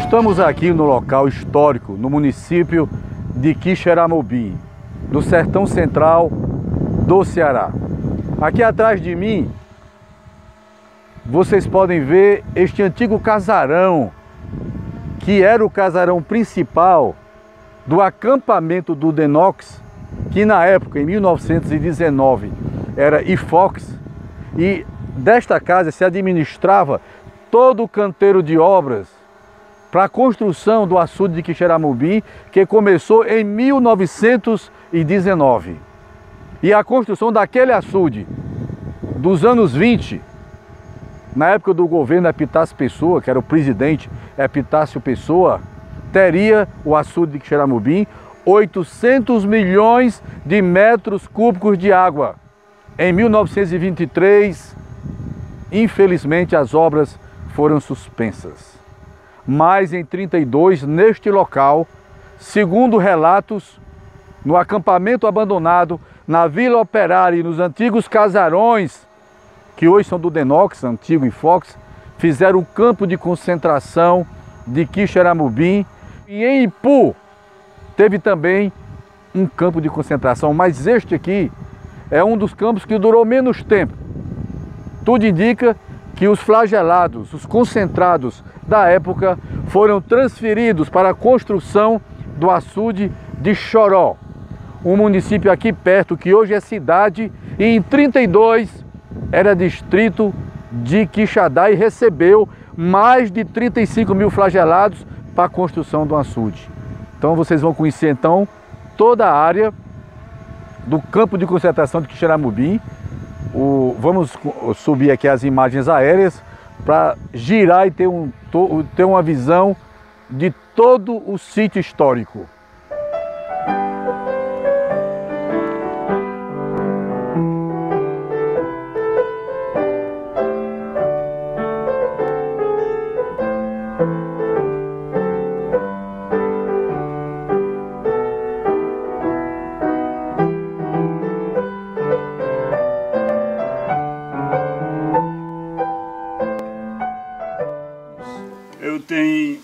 Estamos aqui no local histórico, no município de Quixeramobim, no sertão central do Ceará. Aqui atrás de mim, vocês podem ver este antigo casarão, que era o casarão principal do acampamento do Denox, que na época, em 1919, era IFOX, e desta casa se administrava todo o canteiro de obras para a construção do açude de Quixeramobim, que começou em 1919. E a construção daquele açude dos anos 20, na época do governo Epitácio Pessoa, que era o presidente Epitácio Pessoa, teria o açude de Quixeramobim 800 milhões de metros cúbicos de água. Em 1923, infelizmente, as obras foram suspensas. Mas em 32, neste local, segundo relatos, no acampamento abandonado, na Vila Operária e nos antigos casarões, que hoje são do Denox, antigo IFOX, fizeram um campo de concentração de Quixeramobim. E em Ipu teve também um campo de concentração, mas este aqui é um dos campos que durou menos tempo. Tudo indica que os flagelados, os concentrados da época, foram transferidos para a construção do açude de Choró, um município aqui perto, que hoje é cidade, e em 32 era distrito de Quixadá e recebeu mais de 35 mil flagelados para a construção do açude. Então vocês vão conhecer então toda a área do campo de concentração de Quixeramobim. Vamos subir aqui as imagens aéreas para girar e ter uma visão de todo o sítio histórico. Eu tenho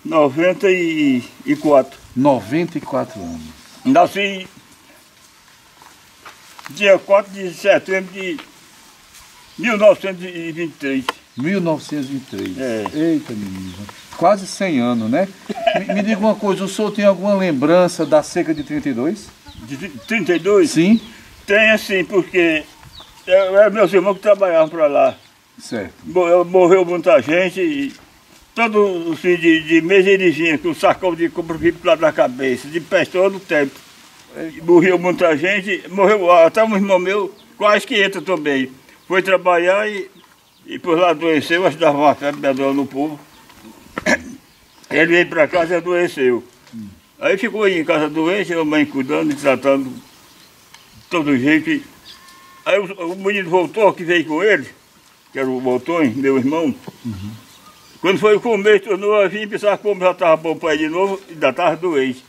94. 94 anos. Nasci dia 4 de setembro de 1923. 1923. É. Eita, menino. Quase 100 anos, né? Me diga uma coisa, o senhor tem alguma lembrança da seca de 32? De 32? Sim. Tem assim, porque eram meus irmãos que trabalhavam para lá. Certo. Morreu muita gente e todo os filhos de meserizinha, com o sacão de couro para lá da cabeça, de peste todo o tempo. Morreu muita gente, morreu até um irmão meu, quase que entra também. Foi trabalhar e por lá adoeceu, acho que dava uma febre medonha no povo. Ele veio para casa e adoeceu. Aí ficou aí em casa doente, a mãe cuidando e tratando de todo jeito. Aí o menino voltou, que veio com ele, que era o Boltonho, meu irmão. Quando foi comer, tornou a vir, pensava que como já estava bom para ele de novo, ainda estava doente.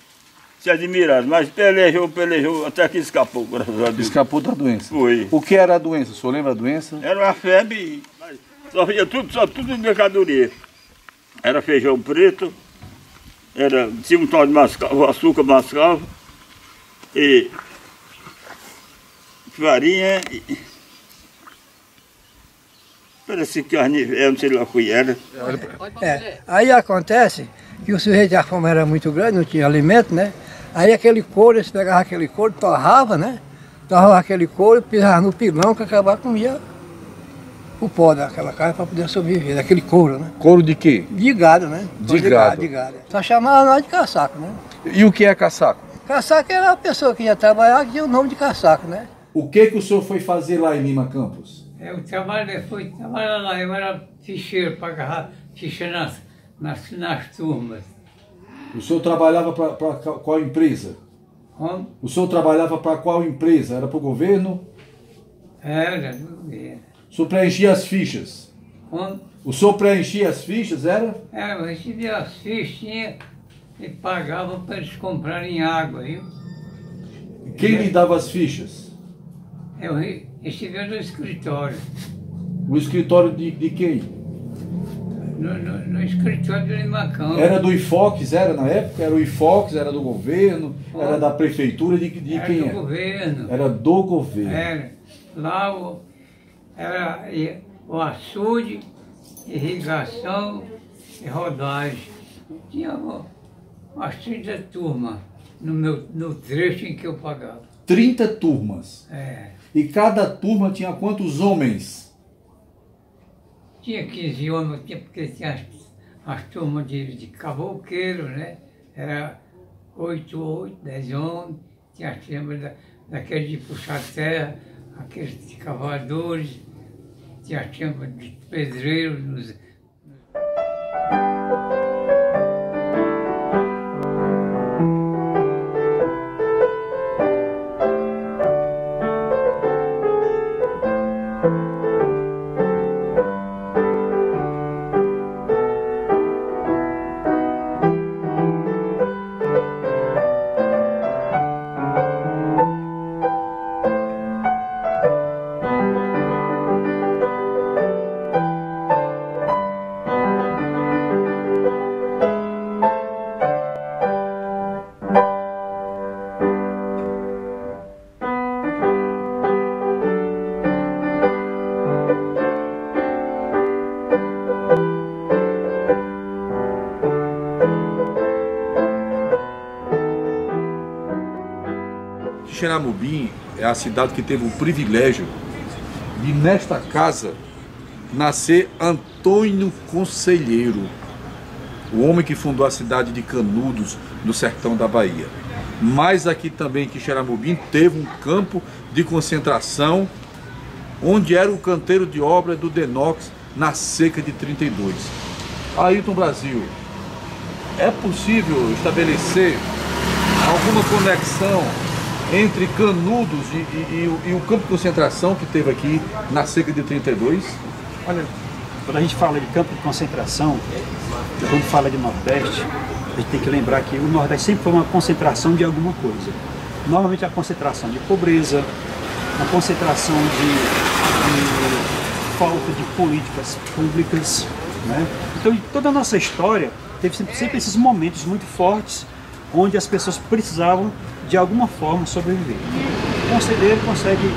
Se admirado, mas pelejou, até que escapou, graças a Deus. Escapou da doença? Foi. O que era a doença? O senhor lembra a doença? Era uma febre, só tudo de mercadoria. Era feijão preto, tinha um tal de mascavo, açúcar mascavo, e farinha, parece que carne, eu não sei lá o que era. Aí acontece que o sujeito, a fome era muito grande, não tinha alimento, né? Aí aquele couro, eles pegavam aquele couro, torrava, né? Torrava aquele couro, pisava no pilão, que acabava comia o pó daquela carne para poder sobreviver, daquele couro, né? Couro de quê? De gado, né? De gado. De gado. Só chamava nós de caçaco, né? E o que é caçaco? Caçaco era a pessoa que ia trabalhar, que tinha o nome de caçaco, né? O que o senhor foi fazer lá em Lima Campos? Eu fui trabalhar lá, eu era ficheiro para agarrar ficha nas turmas. O senhor trabalhava para qual empresa? Como? O senhor trabalhava para qual empresa? Era para o governo? Era do governo. O senhor preenchia as fichas? Como? O senhor preenchia as fichas, era? Eu recebia as fichinhas e pagava para eles comprarem água, viu? Quem lhe dava as fichas? Eu recebia no escritório. O escritório de quem? No escritório do Limacão. Era do IFOX, era na época? Era o IFOX, era do governo, era da prefeitura, de quem Era do era? governo. Era do governo. Era. Lá era o açude, irrigação e rodagem. Tinha umas 30 turmas no trecho em que eu pagava. 30 turmas. É. E cada turma tinha quantos homens? Tinha 15 homens, porque tinha as turmas de cavouqueiro, né? Era 8, 10 homens. Tinha as turmas daqueles de puxar terra, aqueles de cavadores. Tinha as turmas de pedreiros. Xeramobim é a cidade que teve o privilégio de, nesta casa, nascer Antônio Conselheiro, o homem que fundou a cidade de Canudos, no sertão da Bahia. Mas aqui também, que Xeramobim teve um campo de concentração, onde era o canteiro de obra do Denox, na seca de 32. Ailton Brasil, é possível estabelecer alguma conexão entre Canudos e o campo de concentração que teve aqui na seca de 32? Olha, quando a gente fala de campo de concentração, quando fala de Nordeste, a gente tem que lembrar que o Nordeste sempre foi uma concentração de alguma coisa. Normalmente a concentração de pobreza, a concentração de falta de políticas públicas, né? Então, em toda a nossa história, teve sempre esses momentos muito fortes onde as pessoas precisavam de alguma forma sobreviver. O conselheiro consegue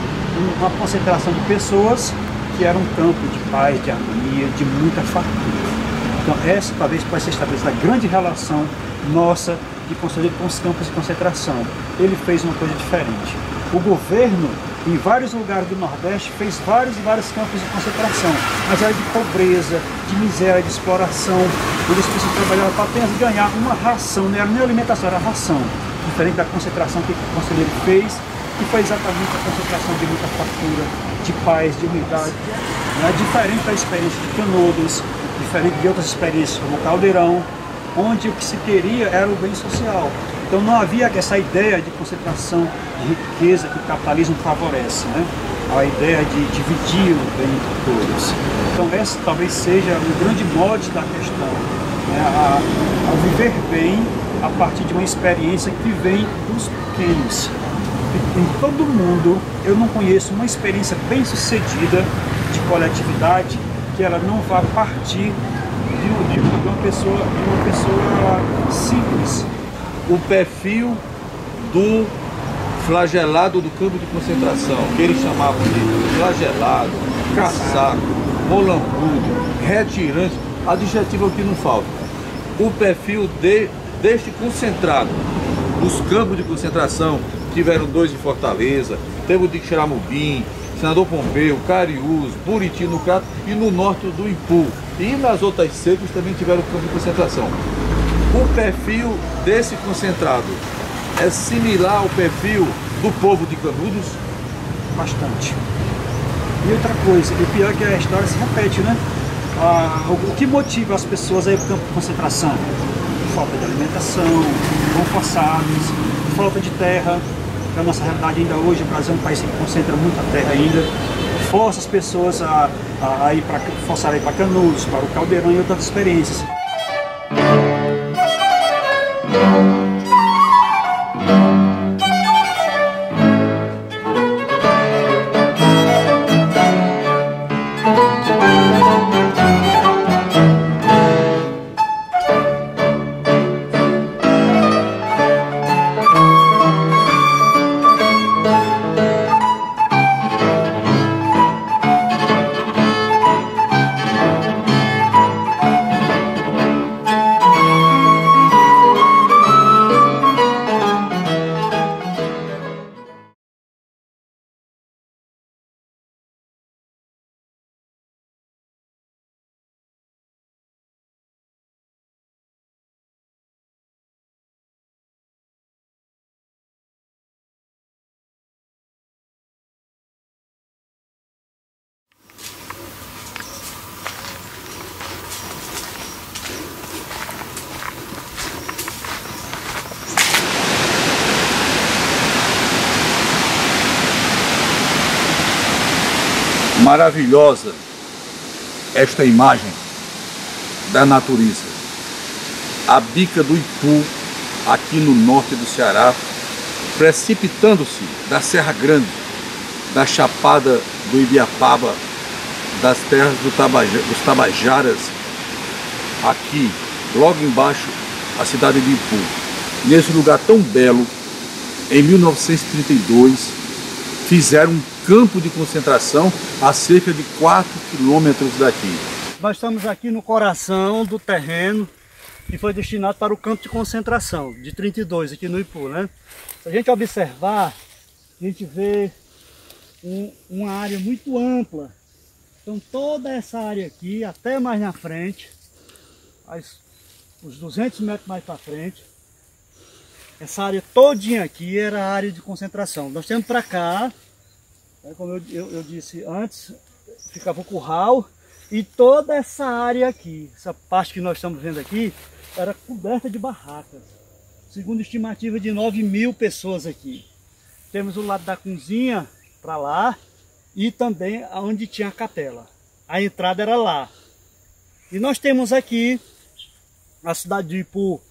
uma concentração de pessoas que era um campo de paz, de harmonia, de muita fartura. Então essa talvez pode ser estabelecida a grande relação nossa de conselheiro com os campos de concentração. Ele fez uma coisa diferente. O governo, em vários lugares do Nordeste, fez vários campos de concentração, mas era de pobreza, de miséria, de exploração. Eles precisavam trabalhar para apenas ganhar uma ração, não era nem alimentação, era ração. Diferente da concentração que o conselheiro fez, que foi exatamente a concentração de muita fartura, de paz, de humildade. Né? Diferente da experiência de Canudos, diferente de outras experiências como o Caldeirão, onde o que se queria era o bem social. Então não havia essa ideia de concentração de riqueza que o capitalismo favorece, né? A ideia de dividir o bem entre todos. Então esse talvez seja o grande mote da questão, né? Ao viver bem a partir de uma experiência que vem dos pequenos. Em todo mundo eu não conheço uma experiência bem sucedida de coletividade que ela não vá partir de uma pessoa simples. O perfil do flagelado do campo de concentração, que eles chamavam de flagelado, caçaco, molambudo, retirante, adjetivo aqui não falta. O perfil deste concentrado, os campos de concentração, tiveram 2 em Fortaleza, teve o de Xeramobim, Senador Pompeu, Cariús, Buriti no Crato e no norte do Impu. E nas outras secas também tiveram campo de concentração. O perfil desse concentrado é similar ao perfil do povo de Canudos? Bastante. E outra coisa, o pior é que a história se repete, né? O que motiva as pessoas a ir para o campo de concentração? Falta de alimentação, vão forçados, falta de terra, que é a nossa realidade ainda hoje. O Brasil é um país que concentra muita terra ainda, força as pessoas a ir para Canudos, para o Caldeirão e outras experiências. Maravilhosa esta imagem da natureza. A bica do Ipu, aqui no norte do Ceará, precipitando-se da Serra Grande, da Chapada do Ibiapaba, das terras dos Tabajaras, aqui, logo embaixo, a cidade de Ipu. Nesse lugar tão belo, em 1932, fizeram um campo de concentração a cerca de 4 quilômetros daqui. Nós estamos aqui no coração do terreno que foi destinado para o campo de concentração de 32, aqui no Ipu, né? Se a gente observar, a gente vê uma área muito ampla. Então toda essa área aqui, até mais na frente, os 200 metros mais para frente, essa área todinha aqui era a área de concentração. Nós temos para cá, como eu disse antes, ficava o curral, e toda essa área aqui, essa parte que nós estamos vendo aqui, era coberta de barracas. Segundo estimativa de 9.000 pessoas aqui. Temos o lado da cozinha para lá e também onde tinha a capela. A entrada era lá. E nós temos aqui a cidade de Ipu,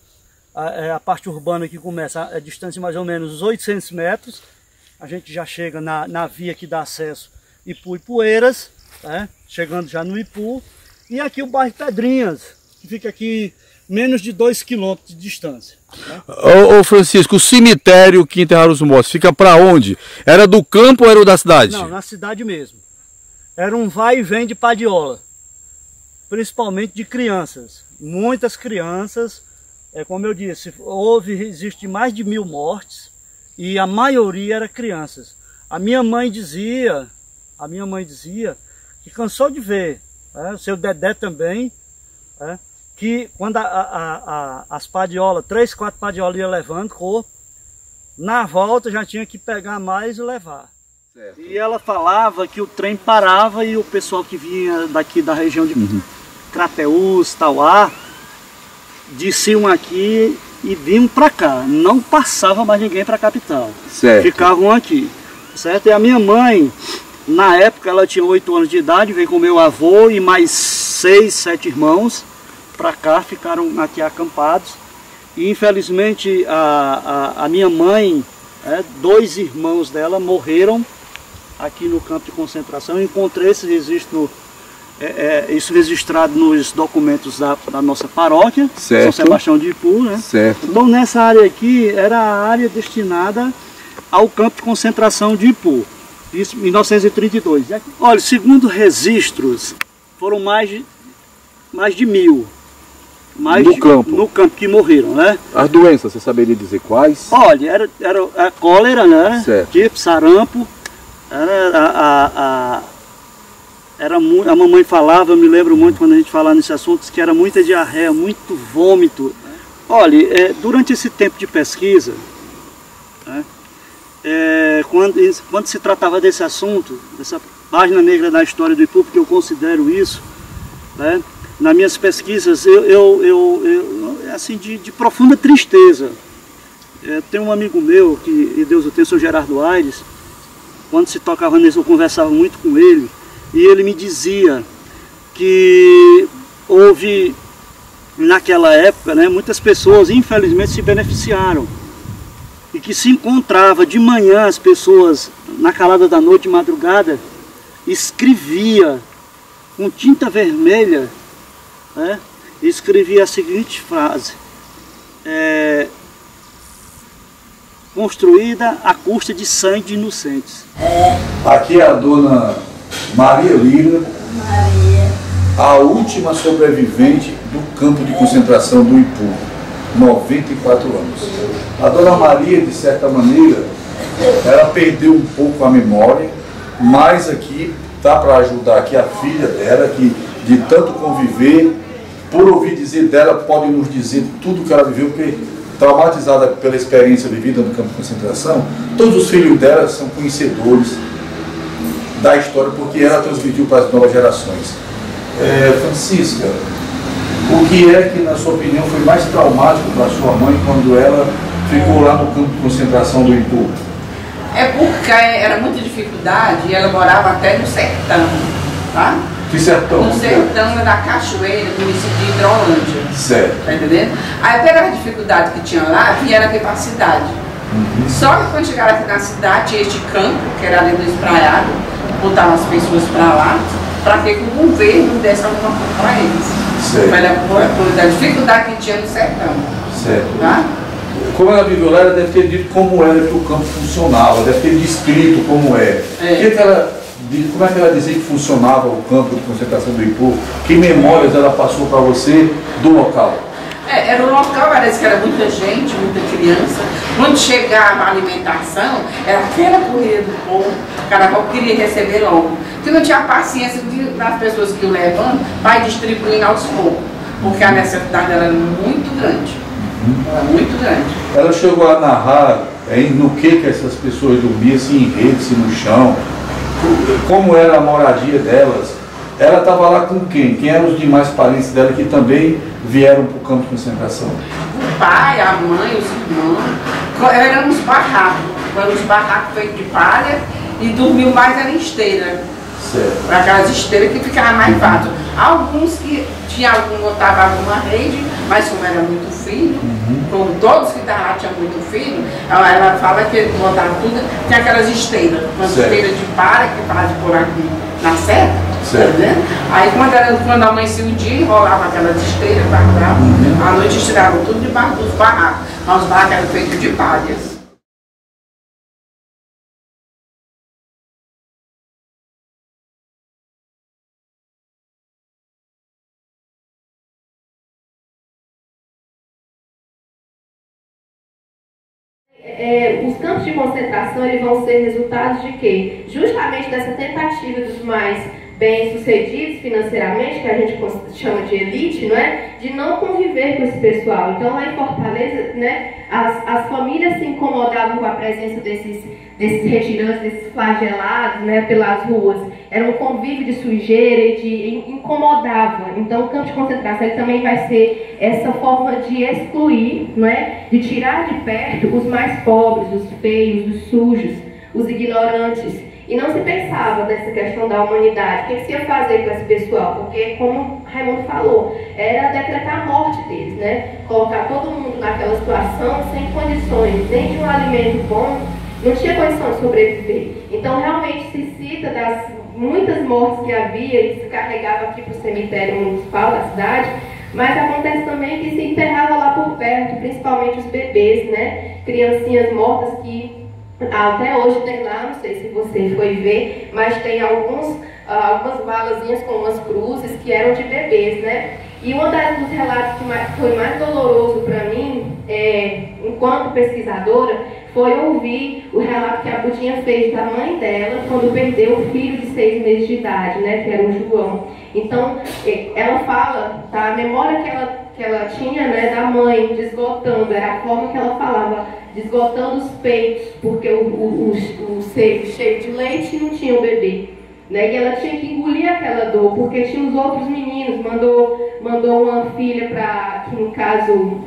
a parte urbana que começa a distância mais ou menos 800 metros. A gente já chega na via que dá acesso Ipu e Poeiras, né? Chegando já no Ipu. E aqui o bairro Pedrinhas, que fica aqui menos de 2 quilômetros de distância. Né? Ô Francisco, o cemitério que enterraram os mortos fica para onde? Era do campo ou era da cidade? Não, na cidade mesmo. Era um vai e vem de padiola, principalmente de crianças. Muitas crianças, como eu disse, existe mais de 1.000 mortes e a maioria era crianças. A minha mãe dizia que cansou de ver, o seu Dedé também, que quando as padiolas, 3, 4 padiolas iam levando corpo, na volta já tinha que pegar mais e levar. Certo. E ela falava que o trem parava e o pessoal que vinha daqui da região de Crateús, Tauá, desciam aqui e vinham para cá. Não passava mais ninguém para a capital. Certo. Ficavam aqui. Certo? E a minha mãe, na época, ela tinha 8 anos de idade, veio com meu avô e mais 6, 7 irmãos para cá, ficaram aqui acampados. E infelizmente a minha mãe, 2 irmãos dela morreram aqui no campo de concentração. Eu encontrei esse registro, isso registrado nos documentos da nossa paróquia, certo. São Sebastião de Ipu, né? Certo. Então nessa área aqui era a área destinada ao campo de concentração de Ipu, isso em 1932. Olha, segundo registros, foram mais de 1.000. No campo que morreram, né? As doenças, você saberia dizer quais? Olha, era a cólera, né? Certo. Tipo sarampo, a mamãe falava, eu me lembro muito quando a gente falava nesse assunto, que era muita diarreia, muito vômito. Olha, durante esse tempo de pesquisa, quando se tratava desse assunto, dessa página negra da história do Ipu, porque eu considero isso, né? Nas minhas pesquisas, assim, de profunda tristeza, Tem um amigo meu, que Deus o tenha, o seu Gerardo Aires, quando se tocava nisso eu conversava muito com ele, e ele me dizia que houve, naquela época, né, muitas pessoas infelizmente se beneficiaram, e que se encontrava de manhã as pessoas, na calada da noite, de madrugada, escrevia com tinta vermelha, né, escrevia a seguinte frase: construída à custa de sangue de inocentes. Aqui é a dona Maria Lira, a última sobrevivente do campo de concentração do Ipu, 94 anos. A dona Maria, de certa maneira, ela perdeu um pouco a memória, mas aqui está para ajudar aqui a filha dela, que de tanto conviver, por ouvir dizer dela, pode nos dizer tudo que ela viveu, porque traumatizada pela experiência vivida no campo de concentração, todos os filhos dela são conhecedores da história, porque ela transmitiu para as novas gerações. Francisca, o que é que, na sua opinião, foi mais traumático para sua mãe quando ela ficou lá no campo de concentração do Ipu? É porque era muita dificuldade e ela morava até no sertão, tá? Que sertão? No sertão da Cachoeira, do município de Hidrolândia. Certo. Tá entendendo? Aí pelas dificuldades que tinha lá, vieram aqui para a cidade. Só que quando chegaram aqui na cidade, tinha este campo, que era ali do espraiado, botavam as pessoas para lá, para que o governo desse alguma coisa para eles. Certo. Da dificuldade que tinha no sertão. Certo. Tá? Como ela viveu lá, ela deve ter dito como era que o campo funcionava, deve ter descrito como é. Como é que ela dizia que funcionava o campo de concentração do Ipu? Que memórias ela passou para você do local? Era um local, parece que era muita gente, muita criança. Quando chegava a alimentação, era aquela corrida do povo, o carnaval queria receber logo. Porque não tinha paciência das pessoas que o levando para ir distribuindo aos poucos. Porque a necessidade era muito grande. Era muito grande. Ela chegou a narrar no que essas pessoas dormiam, se em rede, se no chão, como era a moradia delas. Ela estava lá com quem? Quem eram os demais parentes dela que também vieram para o campo de concentração? O pai, a mãe, os irmãos, eram uns barracos. Eram uns barracos feitos de palha e dormiam mais era em esteira. Certo. Aquelas esteiras que ficavam mais fácil. Alguns que tinha algum botavam alguma rede, mas como era muito filho, como todos que estavam lá tinham muito filho, ela fala que botavam tudo, tem aquelas esteiras, umas esteiras de palha que fazem por aqui na serra. Certo. Tá. Aí quando amanhecia o dia, enrolava aquelas esteiras, guardava, à noite tiravam tudo debaixo dos barracos, mas os barracos eram feitos de palhas. Os campos de concentração eles vão ser resultados de quê? Justamente dessa tentativa dos mais bem-sucedidos financeiramente, que a gente chama de elite, não é? De não conviver com esse pessoal. Então, lá em Fortaleza, né, as famílias se incomodavam com a presença desses retirantes, desses flagelados, né, pelas ruas. Era um convívio de sujeira e incomodava. Então, o campo de concentração ele também vai ser essa forma de excluir, não é? De tirar de perto os mais pobres, os feios, os sujos, os ignorantes. E não se pensava nessa questão da humanidade. O que se ia fazer com esse pessoal? Porque, como Raimundo falou, era decretar a morte deles, né? Colocar todo mundo naquela situação sem condições, nem de um alimento bom, não tinha condição de sobreviver. Então, realmente se cita das muitas mortes que havia e se carregava aqui para o cemitério municipal da cidade, mas acontece também que se enterrava lá por perto, principalmente os bebês, né? Criancinhas mortas que até hoje tem lá, não sei se você foi ver, mas tem algumas valazinhas com umas cruzes que eram de bebês, né? E um dos relatos que foi mais doloroso para mim, enquanto pesquisadora, foi ouvir o relato que a Budinha fez da mãe dela quando perdeu o filho de 6 meses de idade, né? Que era o João. Então, ela fala, tá? A memória que ela tinha, né, da mãe desgotando, era a forma que ela falava, desgotando os peitos, porque o seio cheio de leite não tinha o bebê. Né? E ela tinha que engolir aquela dor, porque tinha os outros meninos, mandou uma filha que no caso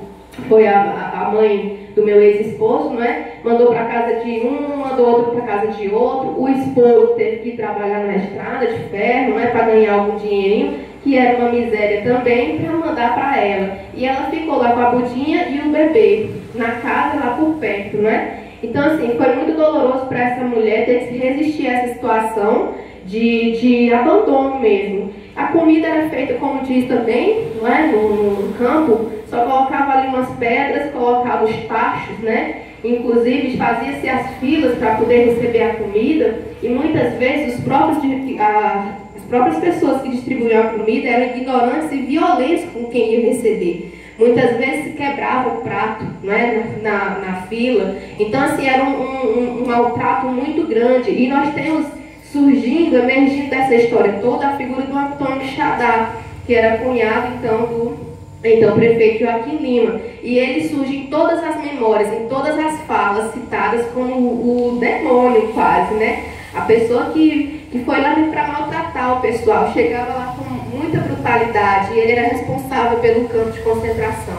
foi a mãe do meu ex-esposo, não é? Mandou para casa de um, mandou outro para casa de outro. O esposo teve que ir trabalhar na estrada de ferro, não é, para ganhar algum dinheirinho, que era uma miséria também, para mandar para ela. E ela ficou lá com a Budinha e o bebê na casa lá por perto, não é? Então, assim, foi muito doloroso para essa mulher ter que resistir a essa situação de abandono mesmo. A comida era feita, como diz também, não é? No campo, só colocava ali umas pedras, colocava os tachos, né? Inclusive, fazia-se as filas para poder receber a comida, e muitas vezes as próprias pessoas que distribuíam a comida eram ignorantes e violentos com quem ia receber. Muitas vezes se quebrava o prato, né, na fila. Então, assim, era um maltrato muito grande. E nós temos surgindo, emergindo dessa história toda, a figura do Antônio Xadá, que era cunhado, então, do prefeito Joaquim Lima. E ele surge em todas as memórias, em todas as falas citadas como o demônio, quase, né? A pessoa que foi lá para maltratar o pessoal, chegava lá com muita brutalidade, e ele era responsável pelo campo de concentração.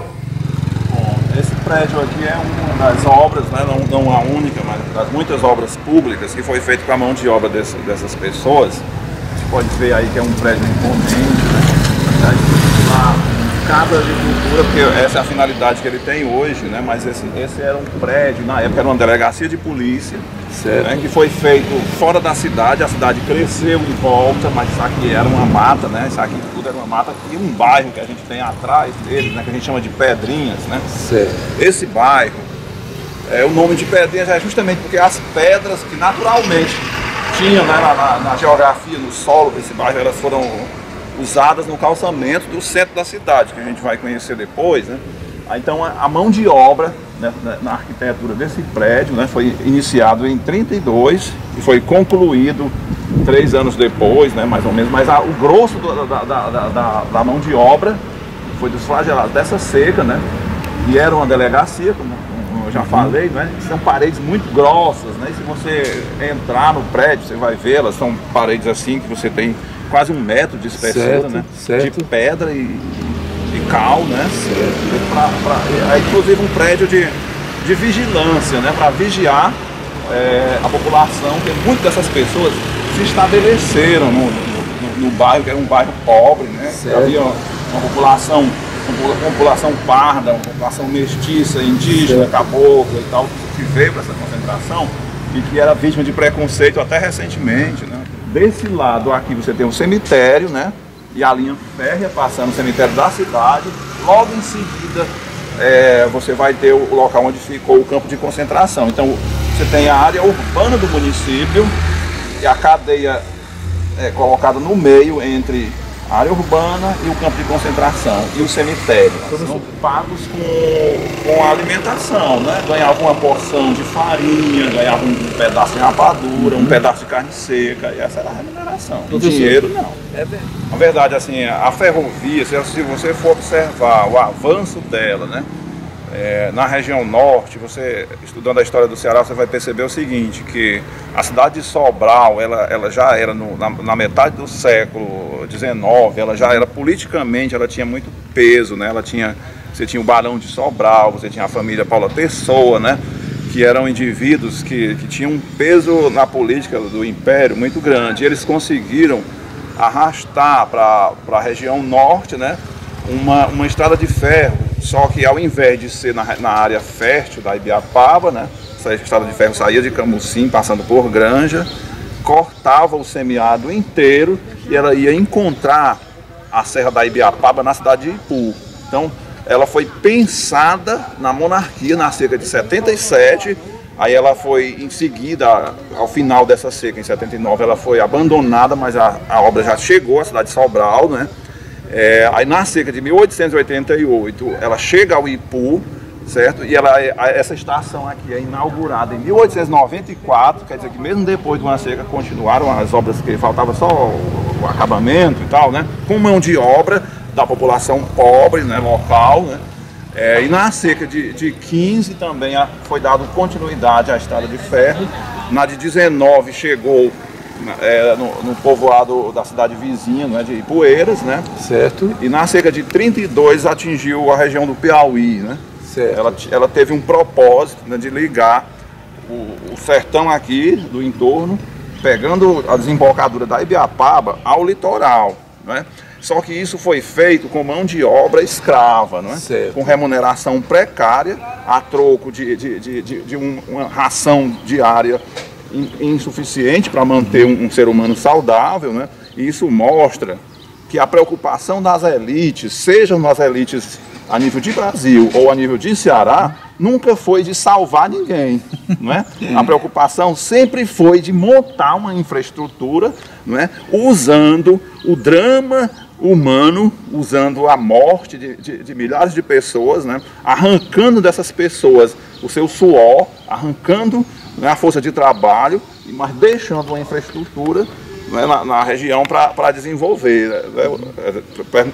Bom, esse prédio aqui é uma das obras, né, não a única, mas das muitas obras públicas que foi feito com a mão de obra dessas pessoas. Você pode ver aí que é um prédio imponente, né? Lá, Casa de Cultura, porque essa é a finalidade que ele tem hoje, né? Mas esse era um prédio, na época era uma delegacia de polícia, né? Que foi feito fora da cidade. A cidade cresceu em volta, mas isso aqui era uma mata, né? Isso aqui tudo era uma mata, e um bairro que a gente tem atrás dele, né? Que a gente chama de Pedrinhas, né? Certo. Esse bairro, o nome de Pedrinhas é justamente porque as pedras que naturalmente tinham, né, na geografia, no solo desse bairro, elas foram usadas no calçamento do centro da cidade, que a gente vai conhecer depois, né? Então a mão de obra, né, na arquitetura desse prédio, né, foi iniciado em 32 e foi concluído 3 anos depois, né, mais ou menos. Mas o grosso da mão de obra foi dos flagelados dessa seca, né? E era uma delegacia, como eu já falei, né? São paredes muito grossas, né? E se você entrar no prédio, você vai ver, elas são paredes assim que você tem quase 1 metro de espessura, né? Certo. De pedra e cal, né? É inclusive um prédio de vigilância, né? Para vigiar a população, porque muitas dessas pessoas se estabeleceram no bairro, que era um bairro pobre, né? Havia uma população parda, uma população mestiça, indígena, cabocla e tal, que veio para essa concentração e que era vítima de preconceito até recentemente, né? Desse lado aqui você tem um cemitério, né? E a linha férrea passando o cemitério da cidade. Logo em seguida você vai ter o local onde ficou o campo de concentração. Então você tem a área urbana do município e a cadeia colocada no meio entre a área urbana e o campo de concentração e o cemitério. São pagos com a alimentação, né? Ganhavam uma porção de farinha, ganhavam um pedaço de rapadura, um pedaço de carne seca, e essa era a remuneração. O dinheiro não. Na verdade, assim, a ferrovia, se você for observar o avanço dela, né? Na região norte, você estudando a história do Ceará, você vai perceber o seguinte, que a cidade de Sobral, ela já era na metade do século XIX, ela já era politicamente, ela tinha muito peso, né? Você tinha o Barão de Sobral, você tinha a família Paula Pessoa, né? Que eram indivíduos que tinham um peso na política do Império muito grande. E eles conseguiram arrastar para a região norte, né? Uma estrada de ferro. Só que ao invés de ser na área fértil da Ibiapaba, né, essa estrada de ferro saía de Camusim, passando por Granja, cortava o semiárido inteiro e ela ia encontrar a Serra da Ibiapaba na cidade de Ipu. Então ela foi pensada na monarquia na seca de 77, aí ela foi em seguida, ao final dessa seca, em 79, ela foi abandonada, mas a obra já chegou à cidade de Sobral, né? Aí na seca de 1888 ela chega ao Ipu, certo? E essa estação aqui é inaugurada em 1894, quer dizer que mesmo depois de uma seca continuaram as obras, que faltava só o acabamento e tal, né? Com mão de obra da população pobre, né, local, né? E na seca de 15 também foi dada continuidade à estrada de ferro. Na de 19 chegou no povoado da cidade vizinha, né, de Ipueiras, né? Certo. E na seca de 32 atingiu a região do Piauí, né? Ela teve um propósito, né, de ligar o sertão aqui do entorno, pegando a desembocadura da Ibiapaba ao litoral, né? Só que isso foi feito com mão de obra escrava, não é? Com remuneração precária, a troco de uma ração diária insuficiente para manter um ser humano saudável, né? E isso mostra que a preocupação das elites, sejam as elites a nível de Brasil ou a nível de Ceará, nunca foi de salvar ninguém, não é? A preocupação sempre foi de montar uma infraestrutura, não é? Usando o drama humano, usando a morte de milhares de pessoas, né? Arrancando dessas pessoas o seu suor, arrancando, né, a força de trabalho, mas deixando uma infraestrutura, né, na região para desenvolver, né?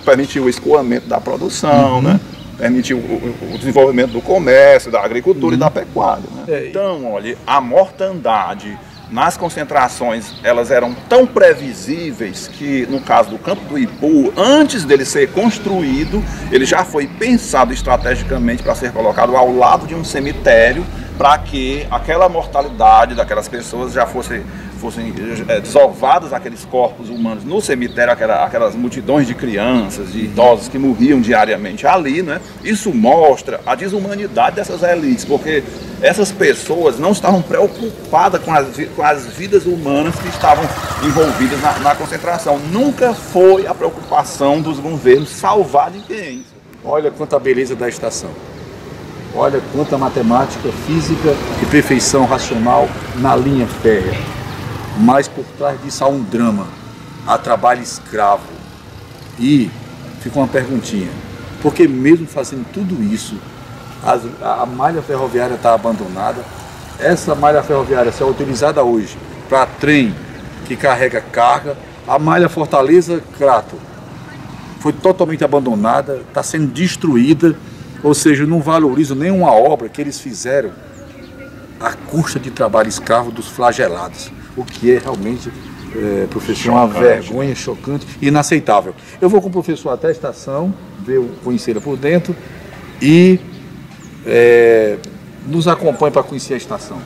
Permitiu o escoamento da produção, né? Permitiu o desenvolvimento do comércio, da agricultura e da pecuária, né? Então, olha, a mortandade nas concentrações, elas eram tão previsíveis que, no caso do Campo do Ipu, antes dele ser construído, ele já foi pensado estrategicamente para ser colocado ao lado de um cemitério, para que aquela mortalidade daquelas pessoas já fossem desovados aqueles corpos humanos no cemitério, aquelas multidões de crianças, de idosos que morriam diariamente ali, né? Isso mostra a desumanidade dessas elites, porque essas pessoas não estavam preocupadas com as vidas humanas que estavam envolvidas na concentração. Nunca foi a preocupação dos governos salvar ninguém. Olha quanta beleza da estação. Olha quanta matemática, física e perfeição racional na linha férrea. Mas por trás disso há um drama, há trabalho escravo. E fica uma perguntinha, porque mesmo fazendo tudo isso, a malha ferroviária está abandonada? Essa malha ferroviária, se é utilizada hoje para trem que carrega carga, a malha Fortaleza-Crato foi totalmente abandonada, está sendo destruída, ou seja, não valorizam nenhuma obra que eles fizeram à custa de trabalho escravo dos flagelados. O que é realmente, professor, uma vergonha chocante e inaceitável. Eu vou com o professor até a estação, conhecê-la por dentro e nos acompanhe para conhecer a estação.